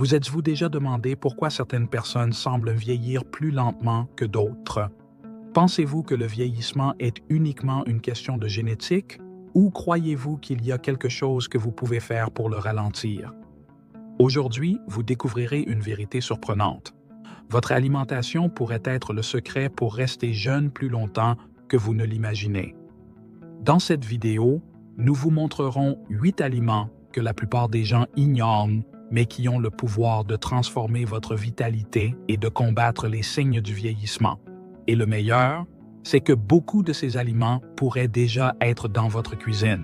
Vous êtes-vous déjà demandé pourquoi certaines personnes semblent vieillir plus lentement que d'autres? Pensez-vous que le vieillissement est uniquement une question de génétique ou croyez-vous qu'il y a quelque chose que vous pouvez faire pour le ralentir? Aujourd'hui, vous découvrirez une vérité surprenante. Votre alimentation pourrait être le secret pour rester jeune plus longtemps que vous ne l'imaginez. Dans cette vidéo, nous vous montrerons 8 aliments que la plupart des gens ignorent, mais qui ont le pouvoir de transformer votre vitalité et de combattre les signes du vieillissement. Et le meilleur, c'est que beaucoup de ces aliments pourraient déjà être dans votre cuisine.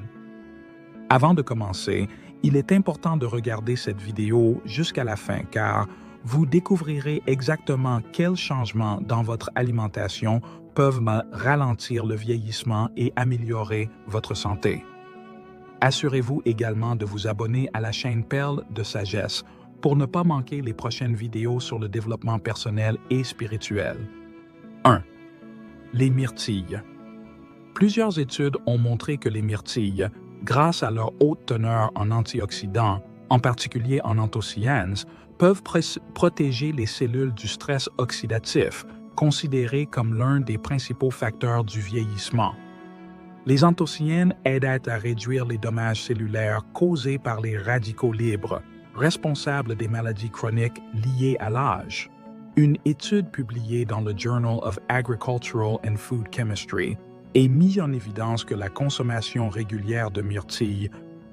Avant de commencer, il est important de regarder cette vidéo jusqu'à la fin car vous découvrirez exactement quels changements dans votre alimentation peuvent ralentir le vieillissement et améliorer votre santé. Assurez-vous également de vous abonner à la chaîne Perles de Sagesse pour ne pas manquer les prochaines vidéos sur le développement personnel et spirituel. 1. Les myrtilles. Plusieurs études ont montré que les myrtilles, grâce à leur haute teneur en antioxydants, en particulier en anthocyanes, peuvent protéger les cellules du stress oxydatif, considéré comme l'un des principaux facteurs du vieillissement. Les anthocyanes aident à réduire les dommages cellulaires causés par les radicaux libres, responsables des maladies chroniques liées à l'âge. Une étude publiée dans le Journal of Agricultural and Food Chemistry a mis en évidence que la consommation régulière de myrtilles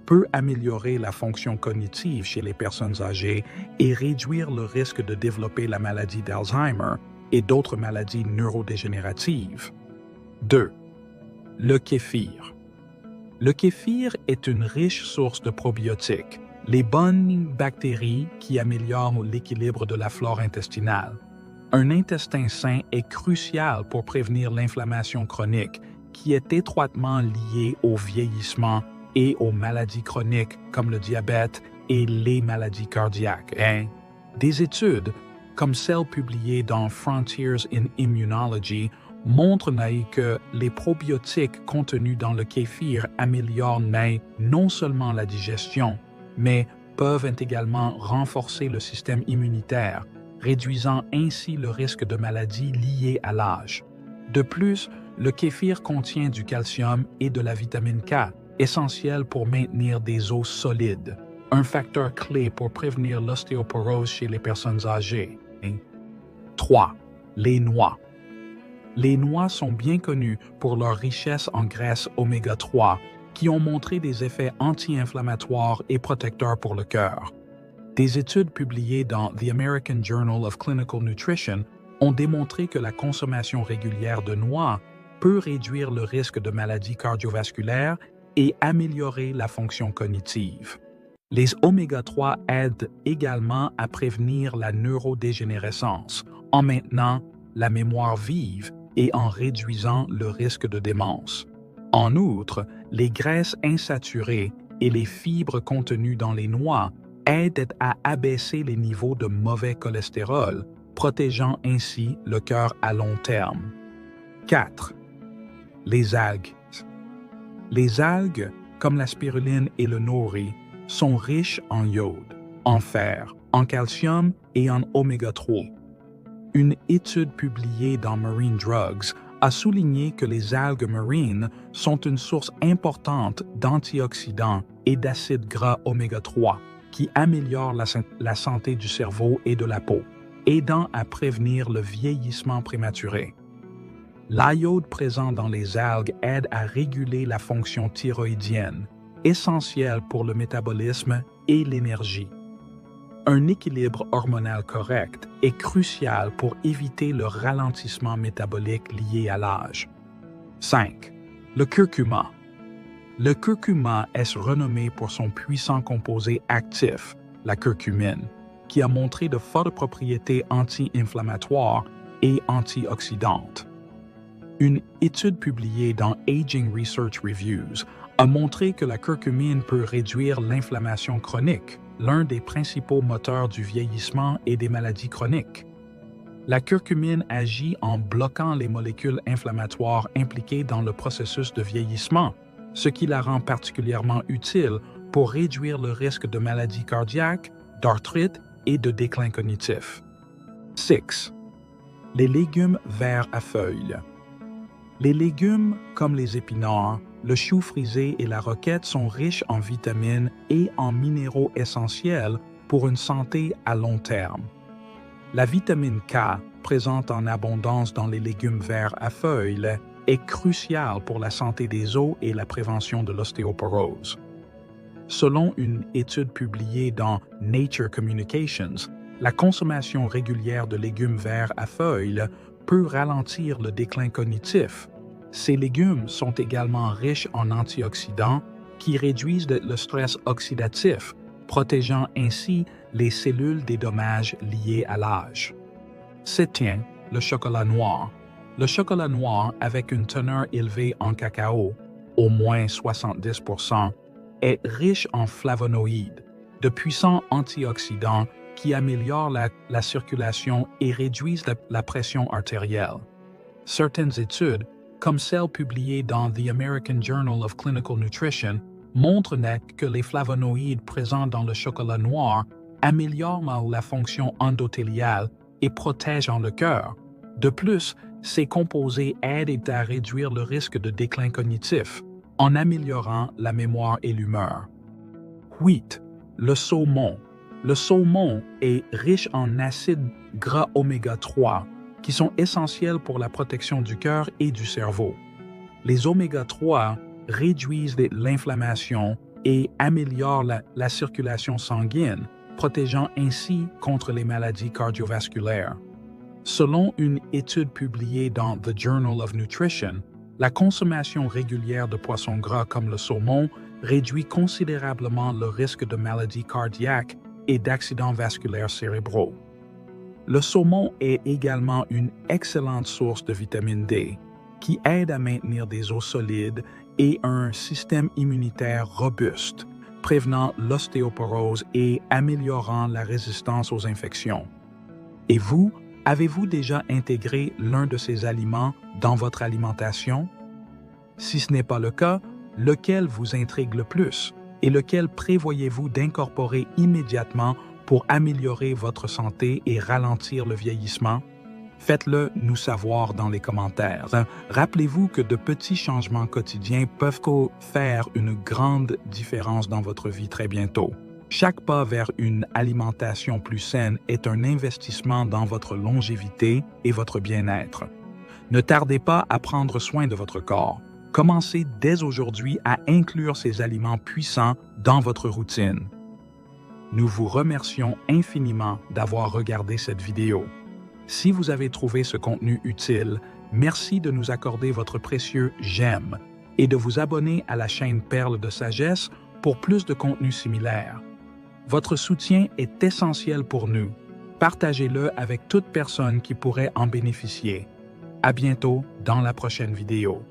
peut améliorer la fonction cognitive chez les personnes âgées et réduire le risque de développer la maladie d'Alzheimer et d'autres maladies neurodégénératives. 2. Le kéfir. Le kéfir est une riche source de probiotiques, les bonnes bactéries qui améliorent l'équilibre de la flore intestinale. Un intestin sain est crucial pour prévenir l'inflammation chronique, qui est étroitement liée au vieillissement et aux maladies chroniques comme le diabète et les maladies cardiaques. Des études, comme celle publiée dans Frontiers in Immunology, montrent que les probiotiques contenus dans le kéfir améliorent non seulement la digestion, mais peuvent également renforcer le système immunitaire, réduisant ainsi le risque de maladies liées à l'âge. De plus, le kéfir contient du calcium et de la vitamine K, essentiels pour maintenir des os solides, un facteur clé pour prévenir l'ostéoporose chez les personnes âgées. 3. Les noix. Les noix sont bien connues pour leur richesse en graisses oméga 3, qui ont montré des effets anti-inflammatoires et protecteurs pour le cœur. Des études publiées dans The American Journal of Clinical Nutrition ont démontré que la consommation régulière de noix peut réduire le risque de maladies cardiovasculaires et améliorer la fonction cognitive. Les oméga 3 aident également à prévenir la neurodégénérescence, en maintenant la mémoire vive et en réduisant le risque de démence. En outre, les graisses insaturées et les fibres contenues dans les noix aident à abaisser les niveaux de mauvais cholestérol, protégeant ainsi le cœur à long terme. 4. Les algues. Les algues, comme la spiruline et le nori, sont riches en iode, en fer, en calcium et en oméga 3. Une étude publiée dans Marine Drugs a souligné que les algues marines sont une source importante d'antioxydants et d'acides gras oméga 3 qui améliorent la santé du cerveau et de la peau, aidant à prévenir le vieillissement prématuré. L'iode présent dans les algues aide à réguler la fonction thyroïdienne, essentielle pour le métabolisme et l'énergie. Un équilibre hormonal correct est crucial pour éviter le ralentissement métabolique lié à l'âge. 5. Le curcuma. Le curcuma est renommé pour son puissant composé actif, la curcumine, qui a montré de fortes propriétés anti-inflammatoires et antioxydantes. Une étude publiée dans Aging Research Reviews a montré que la curcumine peut réduire l'inflammation chronique, l'un des principaux moteurs du vieillissement et des maladies chroniques. La curcumine agit en bloquant les molécules inflammatoires impliquées dans le processus de vieillissement, ce qui la rend particulièrement utile pour réduire le risque de maladies cardiaques, d'arthrite et de déclin cognitif. 6. Les légumes verts à feuilles. Les légumes, comme les épinards, le chou frisé et la roquette sont riches en vitamines et en minéraux essentiels pour une santé à long terme. La vitamine K, présente en abondance dans les légumes verts à feuilles, est cruciale pour la santé des os et la prévention de l'ostéoporose. Selon une étude publiée dans Nature Communications, la consommation régulière de légumes verts à feuilles peut ralentir le déclin cognitif. Ces légumes sont également riches en antioxydants qui réduisent le stress oxydatif, protégeant ainsi les cellules des dommages liés à l'âge. 7. Le chocolat noir. Le chocolat noir, avec une teneur élevée en cacao, au moins 70%, est riche en flavonoïdes, de puissants antioxydants qui améliorent la circulation et réduisent la pression artérielle. Certaines études, comme celle publiée dans The American Journal of Clinical Nutrition, montrent que les flavonoïdes présents dans le chocolat noir améliorent la fonction endothéliale et protègent le cœur. De plus, ces composés aident à réduire le risque de déclin cognitif, en améliorant la mémoire et l'humeur. 8. Le saumon. Le saumon est riche en acides gras oméga 3, qui sont essentiels pour la protection du cœur et du cerveau. Les oméga 3 réduisent l'inflammation et améliorent la circulation sanguine, protégeant ainsi contre les maladies cardiovasculaires. Selon une étude publiée dans The Journal of Nutrition, la consommation régulière de poissons gras comme le saumon réduit considérablement le risque de maladies cardiaques et d'accidents vasculaires cérébraux. Le saumon est également une excellente source de vitamine D, qui aide à maintenir des os solides et un système immunitaire robuste, prévenant l'ostéoporose et améliorant la résistance aux infections. Et vous, avez-vous déjà intégré l'un de ces aliments dans votre alimentation? Si ce n'est pas le cas, lequel vous intrigue le plus et lequel prévoyez-vous d'incorporer immédiatement pour améliorer votre santé et ralentir le vieillissement? Faites-le nous savoir dans les commentaires. Rappelez-vous que de petits changements quotidiens peuvent faire une grande différence dans votre vie très bientôt. Chaque pas vers une alimentation plus saine est un investissement dans votre longévité et votre bien-être. Ne tardez pas à prendre soin de votre corps. Commencez dès aujourd'hui à inclure ces aliments puissants dans votre routine. Nous vous remercions infiniment d'avoir regardé cette vidéo. Si vous avez trouvé ce contenu utile, merci de nous accorder votre précieux j'aime et de vous abonner à la chaîne Perles de Sagesse pour plus de contenu similaire. Votre soutien est essentiel pour nous. Partagez-le avec toute personne qui pourrait en bénéficier. À bientôt dans la prochaine vidéo.